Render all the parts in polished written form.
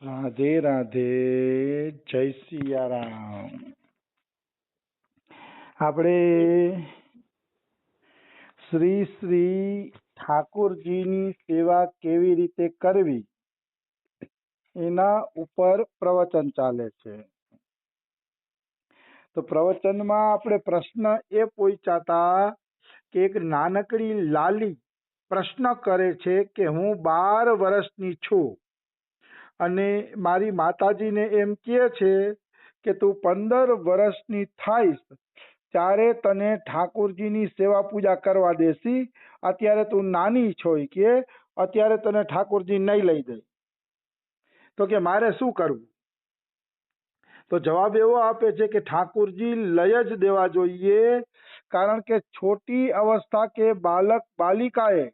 રાધે રાધે, જય સિયારામ. આપણે શ્રી શ્રી ઠાકોરજીની સેવા કેવી રીતે કરવી એના ઉપર પ્રવચન ચાલે છે. તો પ્રવચનમાં આપણે પ્રશ્ન એ પૂછ્યા હતા કે એક નાનકડી લાલી પ્રશ્ન કરે છે કે હું 12 વર્ષની છું અને મારી માતાજીને એમ કહે છે કે તું 15 વર્ષની થઈશ ત્યારે તને ઠાકોરજીની સેવા પૂજા કરવા દેશી, અત્યારે તું નાની છો કે અત્યારે તને ઠાકોરજી નહીં લઈ દે. તો કે મારે શું કરવું? તો જવાબ એવો આપે છે કે ઠાकुरजी लय ज देवा જોઈએ, कारण के छोटी अवस्था के बालक बालिकाएं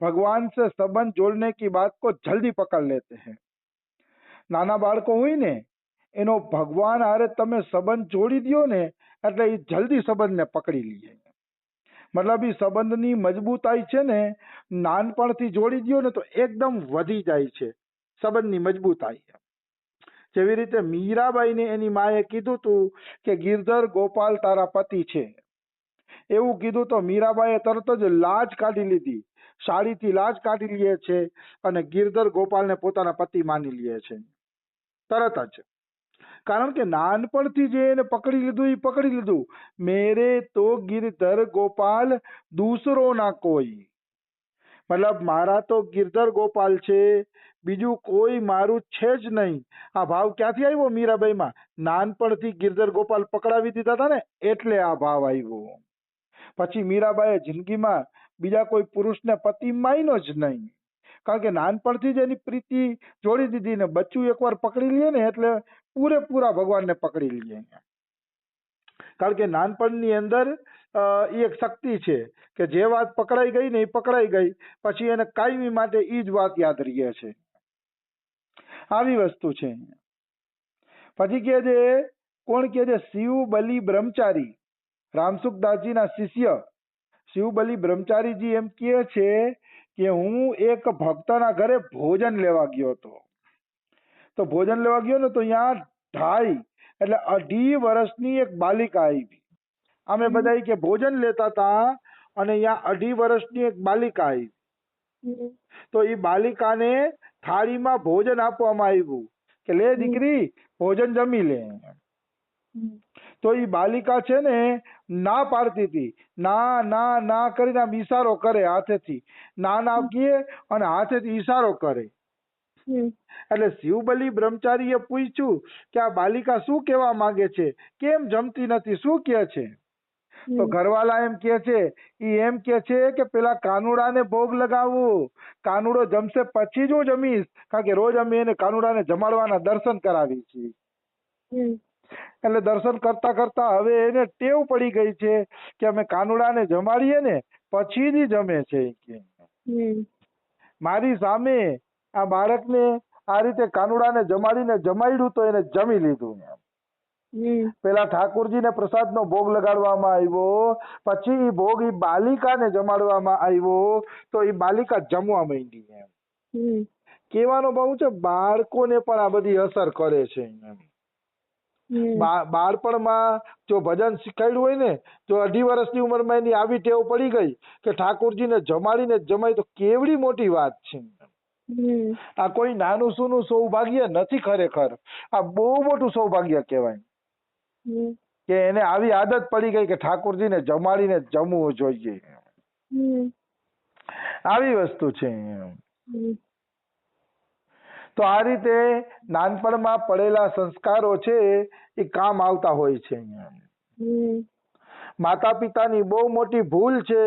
भगवान से संबंध जोड़ने की बात को जल्दी पकड़ लेते हैं. नाना बाळको હોય ને એનો ભગવાન હારે તમે સંબંધ જોડી દો ને એટલે એ જલ્દી સંબંધને પકડી લે. મતલબ એ સંબંધની મજબૂતાઈ છે ને નાનપણથી જોડી દો ને તો એકદમ વધી જાય છે સંબંધની મજબૂતાઈ. જેવી રીતે મીરાબાઈને એની માએ કીધું તું કે ગિરધર ગોપાલ તારા પતિ છે, એવું કીધું તો મીરાબાઈએ તરત જ લાજ કાઢી લીધી, સાડીથી લાજ કાઢી લે છે અને ગિરધર ગોપાલને પોતાના પતિ માની લે છે તરત જ. કારણ કે નાનપણથી જે એને પકડી લીધું એ પકડી લીધું. મેરે તો ગિરધર ગોપાલ દૂસરો ના કોઈ, મતલબ મારા તો ગિરધર ગોપાલ છે, બીજું કોઈ મારું છે જ નહીં. આ ભાવ ક્યાંથી આવ્યો મીરાબાઈમાં? નાનપણથી ગિરધર ગોપાલ પકડાવી દીધા હતા ને એટલે આ ભાવ આવ્યો. પછી મીરાબાઈએ જિંદગીમાં બીજા કોઈ પુરુષને પતિ માન્યો જ નહીં, કારણ કે નાનપણથી જ એની પ્રીતિ જોડી દીધી ને બચ્ચું એકવાર પકડી લે ને એટલે પૂરેપૂરા ભગવાનને પકડી લે. કારણ કે નાનપણની અંદર એ એક શક્તિ છે કે જે વાત પકડાઈ ગઈ ને એ પકડાઈ ગઈ, પછી એને કાયમી માટે એ જ વાત યાદ રહે છે. આવી વસ્તુ છે. પછી કે છે કોણ કે છે? શિવબલી બ્રહ્મચારી, રામસુખદાસજીના શિષ્ય શિવબલી બ્રહ્મચારીજી એમ કહે છે કે હું એક ભક્તના ઘરે ભોજન લેવા ગયો હતો. તો ભોજન લેવા ગયો ને તો ત્યાં 2.5 એટલે 2.5 વર્ષની એક બાલિકા આવી. અમે બધા કે ભોજન લેતા હતા અને અહીંયા 2.5 વર્ષની એક બાલિકા આવી. તો એ બાલિકાને થાળીમાં ભોજન આપવામાં આવ્યું કે લે દીકરી ભોજન જમી લે. તો એ બાલિકા છે ને ના પાડતી હતી, ના ના ના કરીને આમ ઈશારો કરે હાથેથી, ના ના કહે અને હાથેથી ઈશારો કરે. એટલે શિવબલી બ્રહ્મચારીએ પૂછ્યું કે આ બાલિકા શું કહેવા માંગે છે, કેમ જમતી નથી, શું કહે છે? તો ઘરવાળા એમ કહે છે, ઈ એમ કહે છે કે પેલા કાનુડાને ભોગ લગાવવું, કાનુડો જમશે પછી જ હું જમીશ, કારણ કે રોજ અમે એને કાનુડાને જમાડવાના દર્શન કરાવી છીએ. એટલે દર્શન કરતા કરતા હવે એને ટેવ પડી ગઈ છે કે અમે કાનુડાને જમાડીએ ને પછી જ જમે છે. મારી સામે આ બાળકને આ રીતે કાનુડાને જમાડીને જમાડ્યું તો એને જમી લીધું. પેલા ઠાકોરજીને પ્રસાદનો ભોગ લગાડવામાં આવ્યો, પછી એ ભોગ એ બાલિકાને જમાડવામાં આવ્યો તો એ બાલિકા જમવા માંડી. કહેવાનો ભાવ છે બાળકોને પણ આ બધી અસર કરે છે. બાળપણમાં જો ભજન શીખાડ્યું હોય ને, જો 2.5 વર્ષની ઉંમરમાં એની આવી ટેવ પડી ગઈ કે ઠાકોરજીને જમાડીને જમાય તો કેવડી મોટી વાત છે. આ કોઈ નાનું સૂનું સૌભાગ્ય નથી, ખરેખર આ બહુ મોટું સૌભાગ્ય કહેવાય કે એને આવી આદત પડી ગઈ કે ઠાકોરજીને જમાડીને જમવું જોઈએ. આવી વસ્તુ છે. તો આ રીતે નાનપણમાં પડેલા સંસ્કારો છે એ કામ આવતા હોય છે. માતા પિતાની બહુ મોટી ભૂલ છે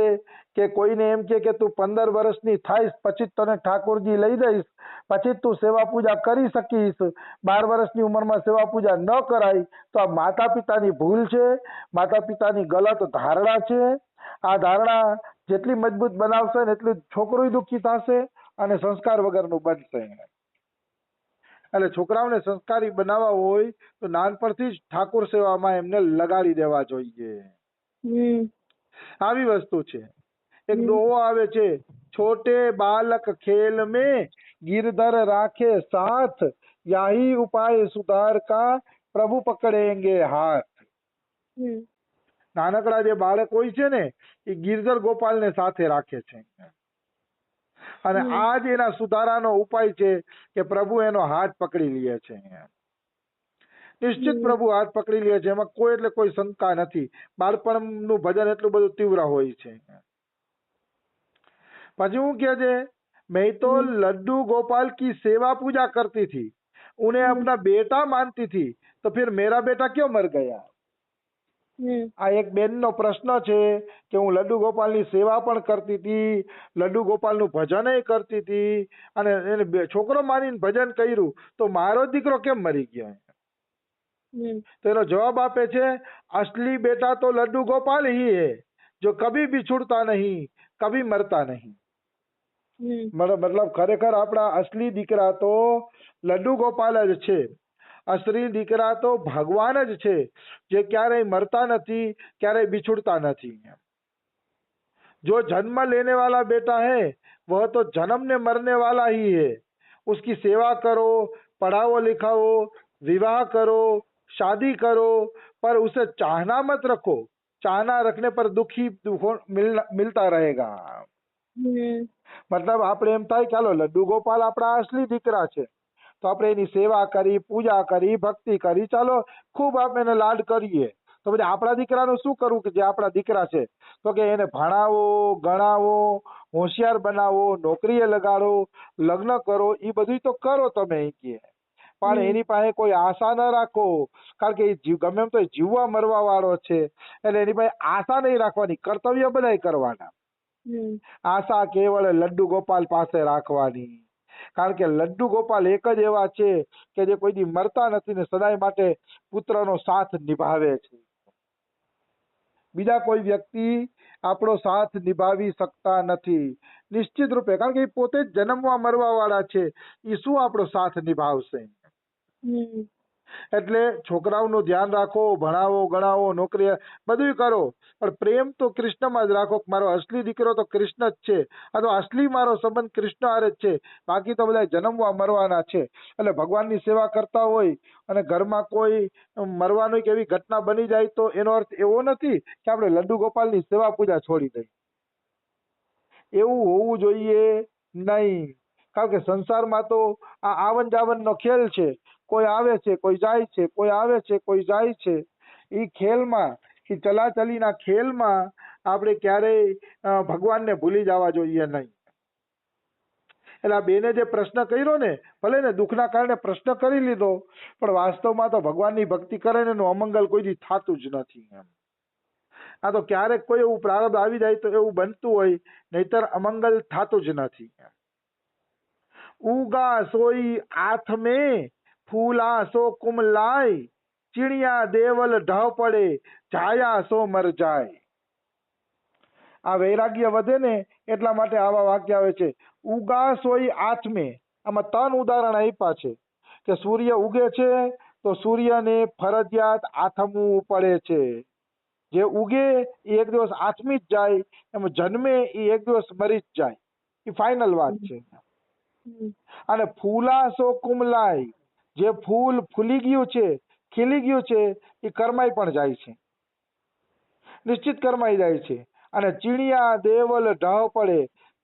કે કોઈને એમ કે તું 15 વર્ષની થઈશ પછી તને ઠાકોરજી લઈ દઈશ, પછી તું સેવા પૂજા કરી શકીશ. 12 વર્ષની ઉંમરમાં સેવા પૂજા ન કરાય તો આ માતા પિતાની ભૂલ છે, માતા પિતાની ગલત ધારણા છે. આ ધારણા જેટલી મજબૂત બનાવશે ને એટલું છોકરું દુઃખી થશે અને સંસ્કાર વગરનું બનશે. એટલે છોકરાઓને સંસ્કારી બનાવવા હોય તો નાનપણથી જ ઠાકોર સેવામાં એમને લગાડી દેવા જોઈએ. આવી વસ્તુ છે. એક દોહો આવે છે, છોટે બાલક ખેલ में गिरधर राखे साथ याही उपाय सुधार का प्रभु पकड़ेंगे हाथ. નાનકડા જે બાળક હોય છે ને એ ગિરધર ગોપાલને સાથે રાખે છે અને આ જ એના સુધારાનો ઉપાય છે કે પ્રભુ એનો હાથ પકડી લે છે. નિશ્ચિત પ્રભુ હાથ પકડી લે છે, એમાં કોઈ એટલે કોઈ શંકા નથી. બાળપણનું ભજન એટલું બધું તીવ્ર હોય છે. પછી હું કહે છે, मैं तो लड्डू गोपाल की सेवा पूजा करती थी, उन्हें अपना बेटा मानती थी, तो फिर मेरा बेटा क्यों मर गया? આ એક બેનનો પ્રશ્ન છે કે હું લડ્ડુ ગોપાલની સેવા પણ કરતી હતી, લડ્ડુ ગોપાલનું ભજન કરતી હતી અને એને છોકરો માનીને ભજન કર્યું, તો મારો દીકરો કેમ મરી ગયો? તો એનો જવાબ આપે છે, असली बेटा तो लड्डू गोपाल ही है जो कभी बिछुड़ता नहीं, कभी मरता नहीं. મતલબ ખરેખર આપણા અસલી દીકરા તો લડ્ડુ ગોપાલ જ છે. અસલી દીકરા તો ભગવાન જ છે, જે ક્યારેય મરતા નથી, ક્યારેય બિછુડતા નથી. जो जन्म लेने वाला बेटा है वह तो जन्म ने मरने वाला ही है. उसकी सेवा करो, पढ़ाओ लिखाओ, विवाह करो, शादी करो, पर उसे चाहना मत रखो. चाहना रखने पर दुखी मिलता रहेगा. મતલબ આપણે એમ થાય ચાલો લડ્ડુ ગોપાલ આપણા અસલી દીકરા છે, તો આપણે એની સેવા કરી, પૂજા કરી, ભક્તિ કરી, ચાલો ખૂબ આપણે એને લાડ કરીએ. તો પછી આપણા દીકરાનું શું કરવું કે જે આપણા દીકરા છે? તો કે એને ભણાવો, ગણાવો, હોશિયાર બનાવો, નોકરીએ લગાડો, લગ્ન કરો, એ બધું તો કરો તમે કે, પણ એની પાસે કોઈ આશા ન રાખો, કારણ કે એ ગમે એમ તો જીવવા મરવા વાળો છે, એટલે એની પાસે આશા નહીં રાખવાની, કર્તવ્ય બધાય કરવાના. આશા કેવળ લડ્ડુ ગોપાલ પાસે રાખવાની, કારણ કે લડ્ડુ ગોપાલ એક જ એવા છે કે જે કોઈ દી મરતા નથી ને સદાય માટે પુત્રનો સાથ નિભાવે છે. બીજા કોઈ વ્યક્તિ આપણો સાથ નિભાવી શકતા નથી નિશ્ચિત રૂપે, કારણ કે એ પોતે જ જન્મવા મરવા વાળા છે. એ શું આપણો સાથ નિભાવશે? એટલે છોકરાઓનું ધ્યાન રાખો, ભણાવો, ગણાવો, નોકરી બધું કરો, પણ પ્રેમ તો કૃષ્ણમાં જ રાખો. મારો અસલી દીકરો તો કૃષ્ણ જ છે, અથવા અસલી મારો સંબંધ કૃષ્ણ હારે જ છે, બાકી તો બધા જન્મવા મરવાના છે. એટલે ભગવાનની સેવા કરતા હોય અને ઘરમાં કોઈ મરવાનું કે એવી ઘટના બની જાય તો એનો અર્થ એવો નથી કે આપણે લડ્ડુ ગોપાલની સેવા પૂજા છોડી દઈએ. એવું હોવું જોઈએ નહીં, કારણ કે સંસારમાં તો આ આવન જાવનનો ખેલ છે. કોઈ આવે છે, કોઈ જાય છે, કોઈ આવે છે, કોઈ જાય છે. એ ખેલમાં, એ ચલાચલીના ખેલમાં આપણે ક્યારેય ભગવાનને ભૂલી જવા જોઈએ નહીં. એટલે આ બેને જે પ્રશ્ન કર્યો ને, ભલે ને દુઃખના કારણે પ્રશ્ન કરી લીધો, પણ વાસ્તવમાં તો ભગવાનની ભક્તિ કરે ને એનું અમંગલ કોઈ દી થતું જ નથી. આ તો ક્યારેક કોઈ એવું પ્રારબ્ધ આવી જાય તો એવું બનતું હોય, નહીતર અમંગલ થતું જ નથી. ઉગા સોઈ આથ में फूला सो कुमलाय, चिड़िया देवल ઢહ પડે, જાયા સો મર જાય. આ વૈરાગ્ય વધે ને એટલા માટે આવા વાક્ય આવે છે. ઉગા સોઈ આથમે, આમાં 3 ઉદાહરણ આપ્યા છે કે સૂર્ય ઉગે છે તો સૂર્યને ફરજિયાત આથમવું પડે છે. જે ઉગે એ એક દિવસ આથમી જ જાય, એમ જન્મે એ એક દિવસ મરી જ જાય. એ ફાઇનલ વાત છે. અને ફૂલા સો કુમલાય, જે ફૂલ ફૂલી ગયું છે, ખીલી ગયું છે, એ કરમાઈ પણ જાય છે, નિશ્ચિત કરમાઈ જાય છે. અને ચીણિયા દેવલ ઢહ પડે,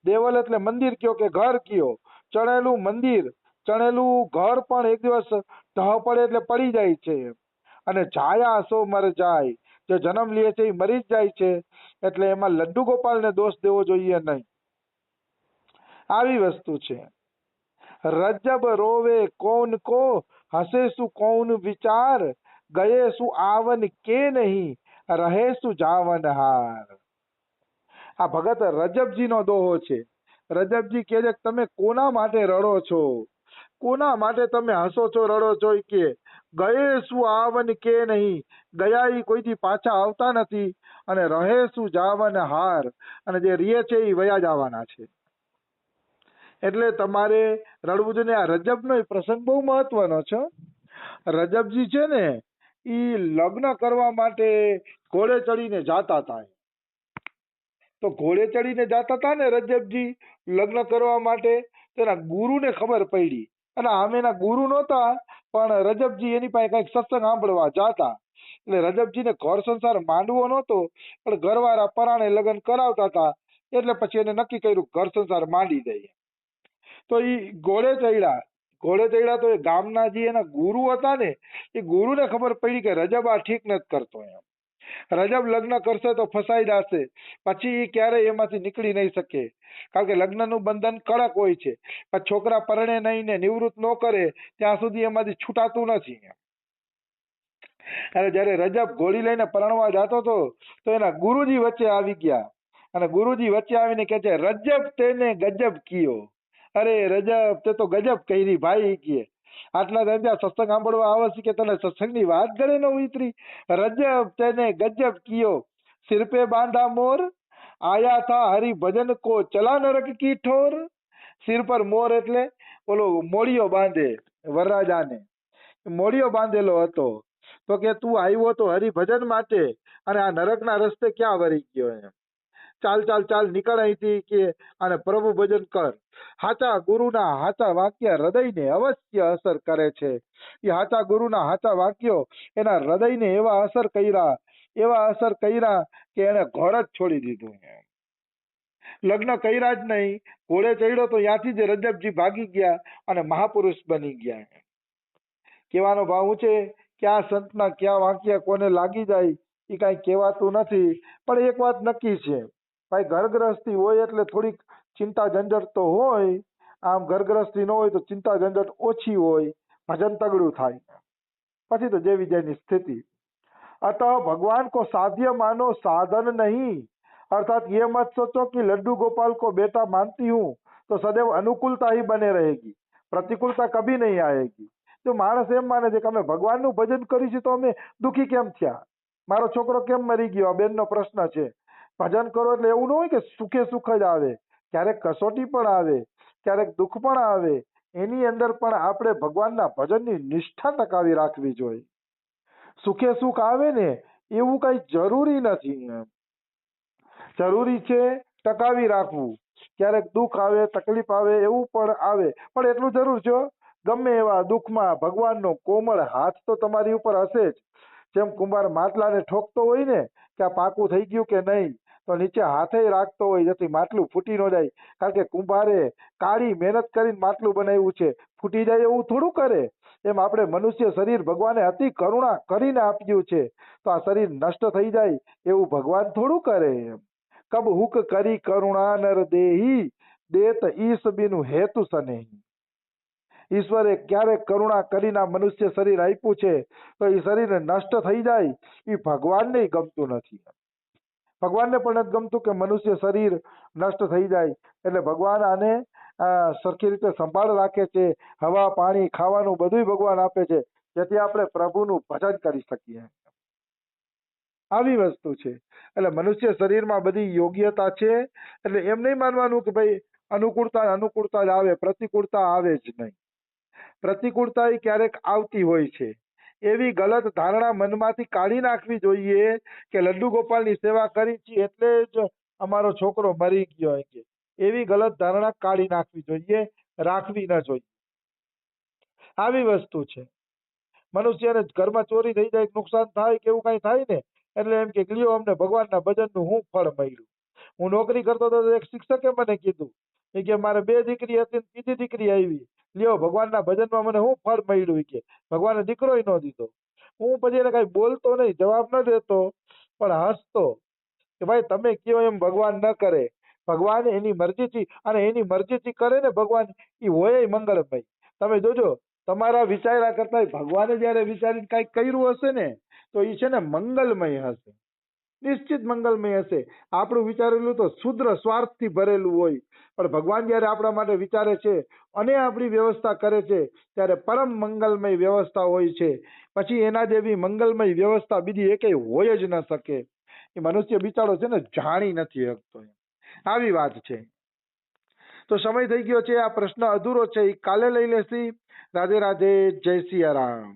દેવલ એટલે મંદિર કયો કે ઘર કયો, ચણેલું મંદિર, ચણેલું ઘર પણ એક દિવસ ઢહ પડે એટલે પડી જાય છે. અને જાયા સો મર જાય, જે જન્મ લે છે એ મરી જ જાય છે. એટલે એમાં લડ્ડુ ગોપાલને દોષ દેવો જોઈએ નહીં. આવી વસ્તુ છે. રજબ રોવે કૌન કો, હસે સુ કૌન વિચાર, ગયે સુ આવન કે નહીં, રહે સુ જાવન હાર. આ ભગત રજબજીનો દોહો છે. રજબજી કહે છે તમે કોના માટે રડો છો, કોના માટે તમે હસો છો, રડો છો? કે ગયે સુ આવન કે નહીં, ગયા ઈ કોઈથી પાછા આવતા નથી, અને રહે સુ જાવન હાર, અને જે રીએ છે એ વયા જવાના છે. એટલે તમારે રડવું જોઈએ. આ રજબનો પ્રસંગ બહુ મહત્વનો છે. રજબજી છે ને એ લગ્ન કરવા માટે ઘોડે ચડીને જાતા હતા. તો ઘોડે ચડીને જાતા હતા ને રજબજી લગ્ન કરવા માટે, તો એના ગુરુને ખબર પડી, અને આમે એના ગુરુ નહોતા, પણ રજબજી એની પાસે કઈક સત્સંગ સાંભળવા જાતા. એટલે રજબજીને ઘર સંસાર માંડવો નહોતો, પણ ઘરવાળા પરાણે લગ્ન કરાવતા હતા, એટલે પછી એને નક્કી કર્યું ઘર સંસાર માંડી દઈએ. તો એ ઘોડે ચડ્યા તો એ ગામના જે એના ગુરુ હતા ને, એ ગુરુને ખબર પડી કે રજબ આ ઠીક નથી કરતો. એમ રજબ લગ્ન કરશે તો ફસાઈ જશે, પછી એ ક્યારેય એમાંથી નીકળી નહીં શકે, કારણ કે લગ્નનું બંધન કડક હોય છે. પણ છોકરા પરણે નહીં ને નિવૃત્ત ન કરે ત્યાં સુધી એમાંથી છૂટાતું નથી. અને જ્યારે રજબ ઘોડી લઈને પરણવા જતો હતો તો એના ગુરુજી વચ્ચે આવી ગયા, અને ગુરુજી વચ્ચે આવીને કહે છે, રજબ તેને ગજબ કિયો. અરે રજબ તે તો ગજબ કરી ભાઈ કે આટલા ત્યાં સત્સંગ સાંભળવા આવે છે કે તને સત્સંગની વાત કરે ન ઉતરી. રજબ તેને ગજબ કિયો, સિર પે બાંધા મોર, આયા થા હરિ ભજન કો ચલા નરક કી ઠોર. સિર પર મોર એટલે ઓલો મોડિયો બાંધે, વરરાજાને મોડિયો બાંધેલો હતો. તો કે તું આવ્યો તો હરિભજન માટે, અને આ નરકના રસ્તે ક્યાં વળી ગયો. એમ ચાલ ચાલ ચાલ નીકળ અહીંથી કે અને પ્રભુ ભજન કર. હાચા ગુરુના હાચા વાક્ય હૃદયને અવશ્ય અસર કરે છે. એ હાચા ગુરુના હાચા વાક્યો એના હૃદયને એવા અસર કર્યા કે એને ઘર જ છોડી દીધું. લગ્ન કર્યા જ નહીં, ઘોડે ચડ્યો તો ત્યાંથી જ રજબજી ભાગી ગયા અને મહાપુરુષ બની ગયા. કહેવાનો ભાવ છે ક્યાં સંતના ક્યાં વાક્ય કોને લાગી જાય એ કાંઈ કહેવાતું નથી. પણ એક વાત નક્કી છે ભાઈ, ઘરગ્રસ્તી હોય એટલે થોડીક ચિંતા ઝંઝટ તો હોય. આમ ઘરગ્રસ્તી ન હોય તો ચિંતા ઝંઝટ ઓછી હોય, ભજન તગડું થાય, પછી તો જેવી જેની સ્થિતિ. अतः भगवान को साध्य मानो साधन नहीं, अर्थात ये मत सोचो कि लड्डू गोपाल को बेटा मानती हूँ तो सदैव अनुकूलता ही बने रहेगी, प्रतिकूलता कभी नहीं आएगी. જો માણસ એમ માને છે કે અમે ભગવાનનું ભજન કરીશું તો અમે દુઃખી કેમ થયા, મારો છોકરો કેમ મરી ગયો, આ બેનનો પ્રશ્ન છે. ભજન કરો એટલે એવું ન હોય કે સુખે સુખ જ આવે, ક્યારેક કસોટી પણ આવે, ક્યારેક દુઃખ પણ આવે. એની અંદર પણ આપણે ભગવાનના ભજનની નિષ્ઠા ટકાવી રાખવી જોઈએ. સુખે સુખ આવે ને એવું કઈ જરૂરી નથી. જરૂરી છે ટકાવી રાખવું. ક્યારેક દુઃખ આવે, તકલીફ આવે, એવું પણ આવે, પણ એટલું જરૂર છે ગમે એવા દુઃખમાં ભગવાનનો કોમળ હાથ તો તમારી ઉપર હશે જ. જેમ કુંભાર માટલાને ઠોકતો હોય ને કે આ પાકું થઈ ગયું કે નહીં, તો નીચે હાથે રાખતો હોય જેથી માટલું ફૂટી ન જાય, કારણ કે કુંભારે કાળી મહેનત કરીને માટલું બનાવ્યું છે, ફૂટી જાય એવું થોડું કરે. એમ આપણે મનુષ્ય શરીર ભગવાને અતિ કરુણા કરીને આપ્યું છે, તો આ શરીર નષ્ટ થઈ જાય એવું ભગવાન થોડું કરે. એમ કબ હુક કરી કરુણા નર દેહી, દેત ઈસ બિનુ હેતુ સનેહી. ઈશ્વરે ક્યારેક કરુણા કરીને મનુષ્ય શરીર આપ્યું છે તો એ શરીર નષ્ટ થઈ જાય એ ભગવાનને ગમતું નથી. ભગવાનને પણ નથી ગમતું કે મનુષ્ય શરીર નષ્ટ થઈ જાય. એટલે ભગવાન આને સરખી રીતે સંભાળ રાખે છે. હવા, પાણી, ખાવાનું બધું ભગવાન આપે છે, જેથી આપણે પ્રભુનું ભજન કરી શકીએ. આવી વસ્તુ છે. એટલે મનુષ્ય શરીરમાં બધી યોગ્યતા છે. એટલે એમ નહીં માનવાનું કે ભાઈ અનુકૂળતા જ આવે, પ્રતિકૂળતા આવે જ નહીં. પ્રતિકૂળતા એ ક્યારેક આવતી હોય છે. એવી ગલત ધારણા મનમાંથી કાઢી નાખવી જોઈએ કે લડ્ડુ ગોપાલની સેવા કરી છે એટલે જ અમારો છોકરો મરી ગયો. એવી ગલત ધારણા કાઢી નાખવી જોઈએ, રાખવી ન જોઈએ. આવી વસ્તુ છે. મનુષ્યને ઘરમાં ચોરી થઈ જાય, નુકસાન થાય કે એવું કઈ થાય ને એટલે એમ કે લ્યો અમને ભગવાનના ભજનનું હું ફળ મળ્યું. હું નોકરી કરતો હતો એક શિક્ષકે મને કીધું કે મારે 2 દીકરી હતી, ત્રીજી દીકરી આવી, લ્યો ભગવાનના ભજનમાં મને હું ફળ મળ્યું કે ભગવાને દીકરો ન દીધો. હું પછી એને કઈ બોલતો નહીં, જવાબ ન દેતો, પણ હસતો કે ભાઈ તમે કયો એમ ભગવાન ન કરે. ભગવાન એની મરજીથી, અને એની મરજીથી કરે ને ભગવાન, એ હોય મંગળમય. તમે જોજો તમારા વિચાર્યા કરતા ભગવાને જયારે વિચારીને કઈક કર્યું હશે ને તો એ છે ને મંગલમય હશે, નિશ્ચિત મંગલમય હશે. આપણું વિચારેલું તો શુદ્ર સ્વાર્થથી ભરેલું હોય, પણ ભગવાન જયારે આપણા માટે વિચારે છે અને આપણી વ્યવસ્થા કરે છે ત્યારે પરમ મંગલમય વ્યવસ્થા હોય છે. પછી એના જેવી મંગલમય વ્યવસ્થા બીજી એકેય હોય જ ન શકે. એ મનુષ્ય બિચારો છે ને જાણી નથી શકતો. આવી વાત છે. તો સમય થઈ ગયો છે, આ પ્રશ્ન અધૂરો છે, એ કાલે લઈ લેશી. રાધે રાધે, જય સિયા રામ.